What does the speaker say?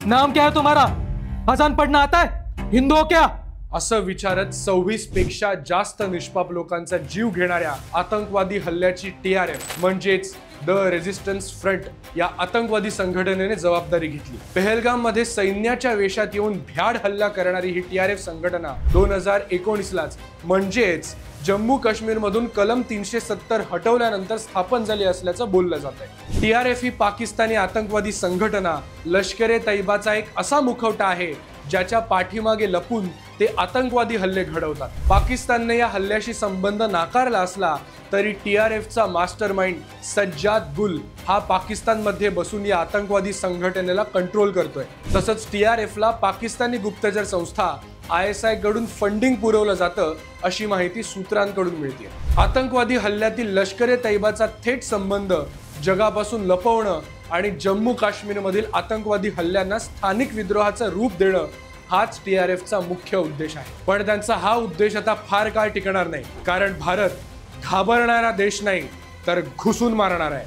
नाम क्या है तुम्हारा? अजान पढ़ना आता है? हिंदू हो क्या? असं विचारत 26 पेक्षा जास्त निष्पाप लोकांचा जीव घेणाऱ्या आतंकवादी हल्ल्याची टीआरएफ म्हणजेच द रेझिस्टन्स फ्रंट या आतंकवादी संघटनेने जबाबदारी घेतली। पहलगाम मध्ये सैन्याच्या वेशात येऊन भ्याड हल्ला करणारी ही टीआरएफ संघटना 2019 लाच म्हणजेच जम्मू काश्मीर मधून कलम 370 हटवल्यानंतर स्थापन झाली असल्याचं बोललं जात आहे। टीआरएफ ही पाकिस्तानी आतंकवादी संघटना लष्कर-ए-तैयबाचा एक असा मुखवटा आहे ज्याच्या पाठीमागे लपून ते आतंकवादी हल्ले घडवतात। पाकिस्तानने या हल्ल्याशी संबंध नाकारला असला तरी टीआरएफचा मास्टरमाइंड सज्जाद गुल हा पाकिस्तानमध्ये बसून या आतंकवादी संघटनेला कंट्रोल करतोय। तसंच टीआरएफला पाकिस्तानी गुप्तचर संस्था ISI कडून फंडिंग पुरवलं जातं अशी माहिती सूत्रांकडून मिळते। आतंकवादी हल्ल्यातील लष्कर-ए-तैयबाचा थेट संबंध जगापासून लपवणं आणि जम्मू काश्मीरमधील आतंकवादी हल्ल्यांना स्थानिक विद्रोहाचं रूप देणं हाच टीआरएफचा मुख्य उद्देश आहे। पण त्यांचा हा उद्देश आता फार काळ टिकणार नाही, कारण भारत घाबरणारा देश नाही तर घुसून मारणार आहे।